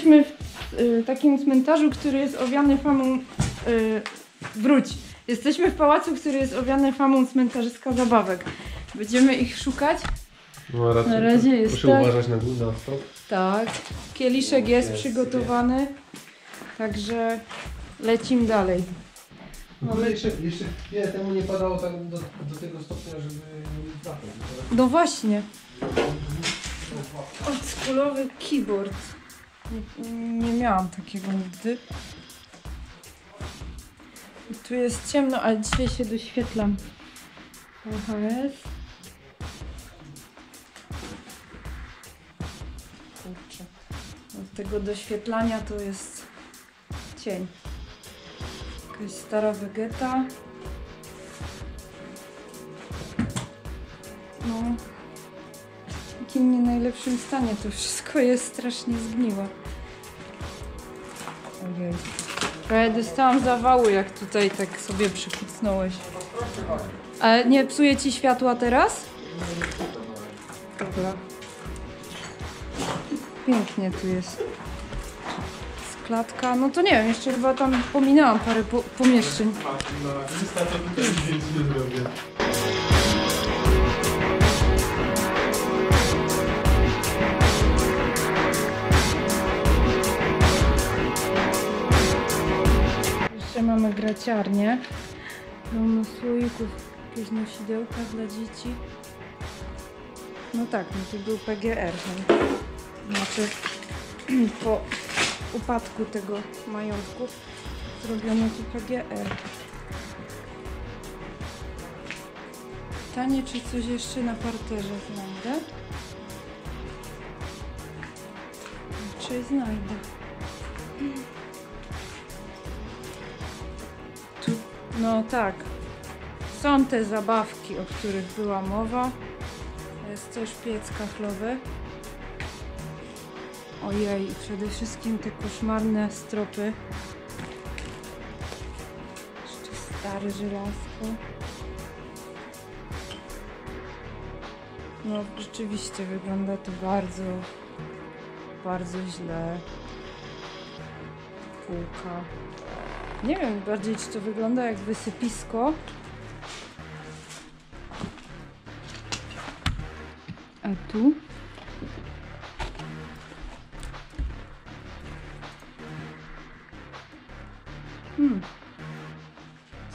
jesteśmy w takim cmentarzu, który jest owiany famą... Jesteśmy w pałacu, który jest owiany famą cmentarzyska zabawek. Będziemy ich szukać. No, na razie jest proszę tak. uważać na stop. Tak. Kieliszek jest przygotowany. Także lecimy dalej. Mamy... Jeszcze chwilę temu nie padało tak do tego stopnia, żeby nie trafić. No właśnie. Oldschoolowy keyboard. Nie miałam takiego nigdy. I tu jest ciemno, ale dzisiaj się doświetlam. VHS. Kurczę. Od tego doświetlania to jest cień. Jakaś stara Vegeta. No. W takim nie najlepszym stanie to wszystko jest, strasznie zgniłe. Ojej. Prawie dostałam zawału, jak tutaj tak sobie przykucnąłeś. Ale nie psuje ci światła teraz? Dobra. Pięknie tu jest. Klatka, no to nie wiem, jeszcze chyba tam pominęłam parę pomieszczeń. Jeszcze mamy graciarnię. Pełno słoików, jakieś nosidełka dla dzieci. No tak, no to był PGR. No. Znaczy po upadku tego majątku zrobiono tu PGR. Pytanie, czy coś jeszcze na parterze znajdę? Czy znajdę? Tu, no tak. Są te zabawki, o których była mowa. Jest też piec kachlowy. Ojej, i przede wszystkim te koszmarne stropy. Jeszcze stare żelazko. No rzeczywiście wygląda to bardzo, bardzo źle. Półka. Nie wiem bardziej, czy to wygląda jak wysypisko. A tu?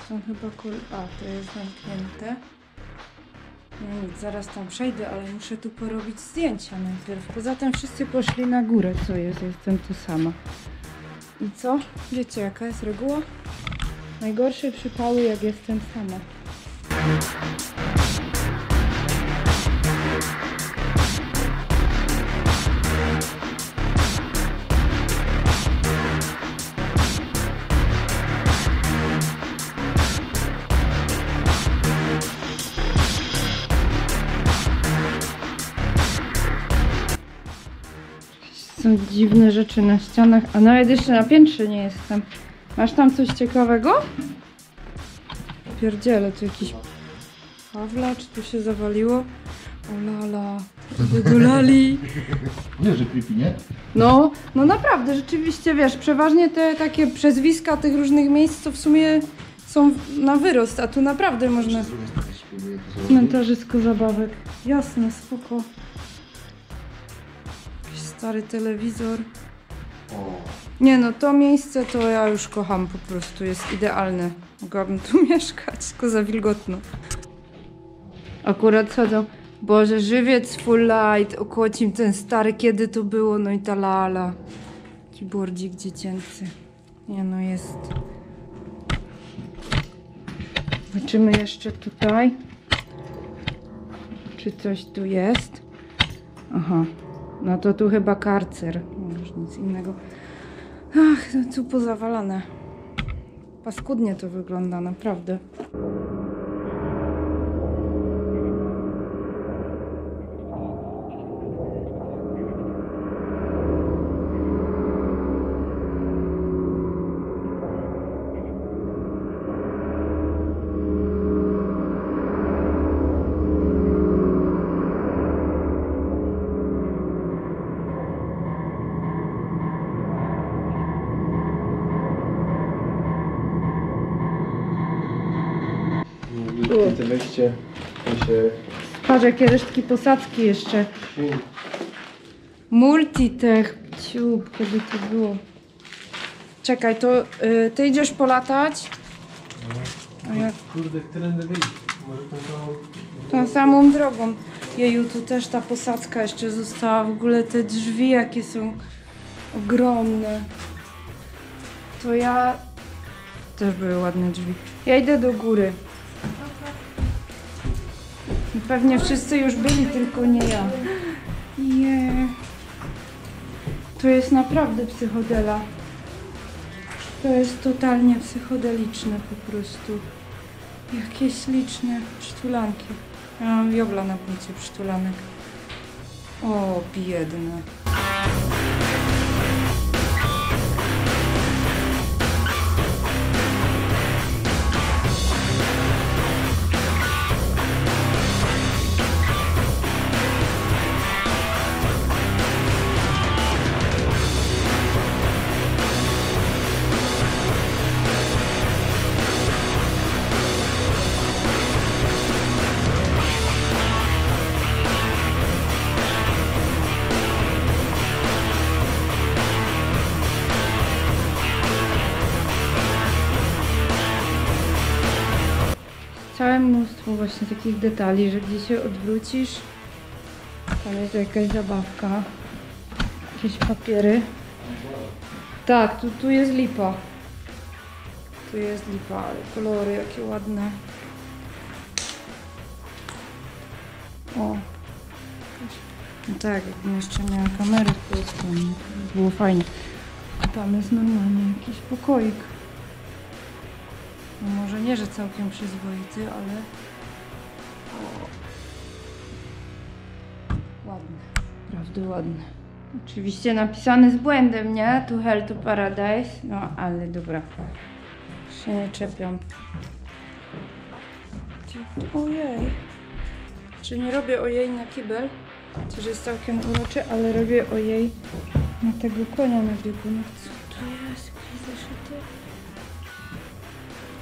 Są chyba A, to jest zamknięte. No nic, zaraz tam przejdę, ale muszę tu porobić zdjęcia najpierw. Poza tym wszyscy poszli na górę, co jest, jestem tu sama. I co? Wiecie, jaka jest reguła? Najgorsze przypały, jak jestem sama. Są dziwne rzeczy na ścianach, a nawet jeszcze na piętrze nie jestem. Masz tam coś ciekawego? Pierdziele, tu jakiś Pawlacz, tu się zawaliło. O lala, wydulali. Nie, że creepy, nie? No naprawdę, rzeczywiście, wiesz, przeważnie te takie przezwiska tych różnych miejsc to w sumie są na wyrost, a tu naprawdę można... Cmentarzysko zabawek. Jasne, spoko. Stary telewizor. Nie no, to miejsce to ja już kocham po prostu, jest idealne. Mogłabym tu mieszkać, tylko za wilgotno. Akurat chodzą, Boże, żywiec full light, okłocim ten stary, kiedy to było, no i ta lala. Keyboardzik dziecięcy. Nie no, jest. Zobaczymy jeszcze tutaj. Czy coś tu jest? Aha. No to tu chyba karcer. Już nic innego. Ach, to tu pozawalane. Paskudnie to wygląda, naprawdę. Te wejście się... Patrz, jakie resztki posadzki jeszcze. Multitech. Ciup, kiedy to było. Czekaj, to ty idziesz polatać? A ja Kurde, którędy wyjść? Może tą samą drogą. Jeju, tu też ta posadzka jeszcze została. W ogóle te drzwi jakie są ogromne. To ja... Też były ładne drzwi. Ja idę do góry. Pewnie wszyscy już byli, tylko nie ja. Nie. To jest naprawdę psychodela. To jest totalnie psychodeliczne po prostu. Jakie śliczne przytulanki. Ja mam jobla na punkcie przytulanek. O, biedne. Całe mnóstwo właśnie takich detali, że gdzie się odwrócisz, tam jest jakaś zabawka, jakieś papiery. Tak, tu jest lipa. Tu jest lipa, ale kolory jakie ładne. O. No tak, jakbym jeszcze miała kamerę w tej stronie, to by było fajnie. A tam jest normalnie jakiś pokoik. No może nie, że całkiem przyzwoity, ale... O. Ładny. Naprawdę ładny. Oczywiście napisany z błędem, nie? To hell to paradise. No, ale dobra. Się nie czepiam. Ojej. Czy nie robię ojej na kibel? Coś jest całkiem uroczy, ale robię ojej na tego konia na biegunach. Co to jest? Jakieś zeszyty?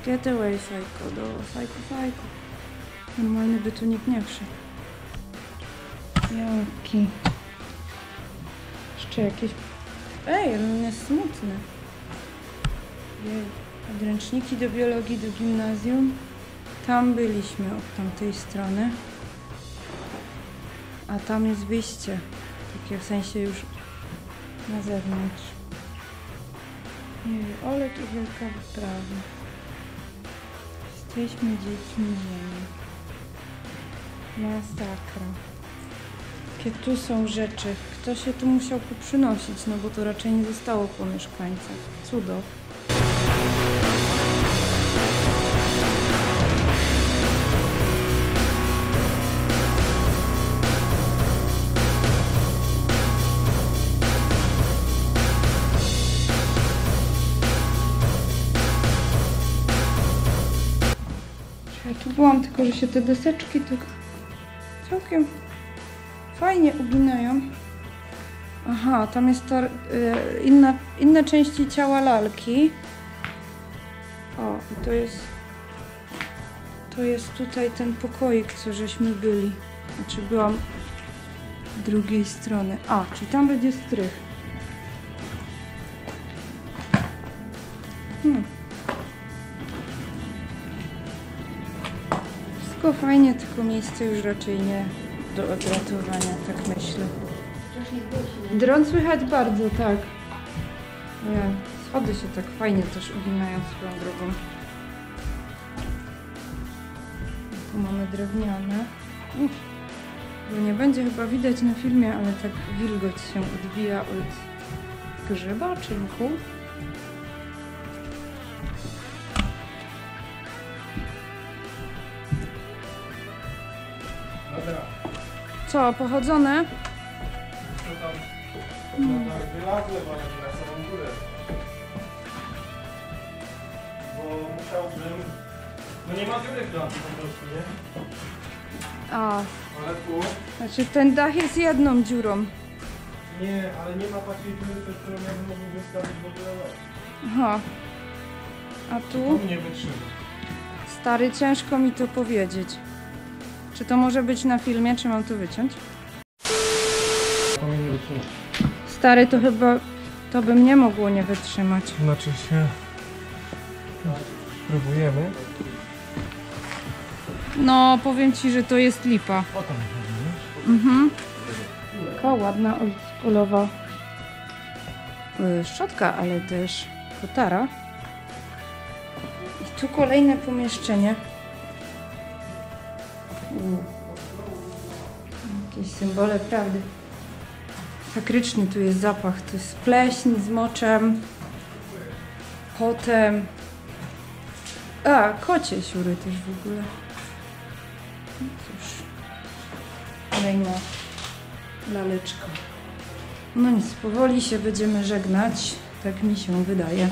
Get away, psycho, do psycho. Normalny by tu nikt nie wszedł. Jaki. Jeszcze jakieś... Ej, ale on jest smutny. Jej. Podręczniki do biologii do gimnazjum. Tam byliśmy od tamtej strony. A tam jest wyjście. Takie w sensie już na zewnątrz. Jej, ale tu wielka wyprawa. Jesteśmy dziećmi ziemi. Masakra. Jakie tu są rzeczy. Kto się tu musiał poprzynosić, no bo to raczej nie zostało po mieszkańcach. Cudo. Ja tu byłam, tylko że się te deseczki tak całkiem fajnie uginają. Aha, tam jest ta inne części ciała lalki. O, i to jest tutaj ten pokoik, co żeśmy byli. Znaczy byłam z drugiej strony. A, czyli tam będzie strych. Wszystko fajnie, tylko miejsce już raczej nie do odratowania, tak myślę. Dron słychać bardzo, tak. Nie, schody się tak fajnie też uginają swoją drogą. Tu mamy drewniane. Bo nie będzie chyba widać na filmie, ale tak wilgoć się odbija od grzyba czy mchu. Dobra. Co, pochodzone? Co tam? No tak, wylazłem, ale nie na samą górę. Bo musiałbym... No nie ma dziurek dla po prostu, nie? A, Ale tu... znaczy ten dach jest jedną dziurą. Nie, ale nie ma takiej dziury, którą ja bym mógł wystawić w ogóle. Aha. A tu? To mnie wytrzyma. Stary, ciężko mi to powiedzieć. Czy to może być na filmie, czy mam to wyciąć? To mnie nie wytrzyma. Stary, to chyba... To by mnie mogło nie wytrzymać. Znaczy się... Próbujemy. No, powiem ci, że to jest lipa. O tam Taka ładna, oldschoolowa szczotka, ale też kotara. I tu kolejne pomieszczenie. Jakieś symbole prawdy. Fakryczny tu jest zapach. To jest pleśń z moczem, potem... A, kocie siury też w ogóle. No cóż. Kolejna laleczka. No nic, powoli się będziemy żegnać. Tak mi się wydaje.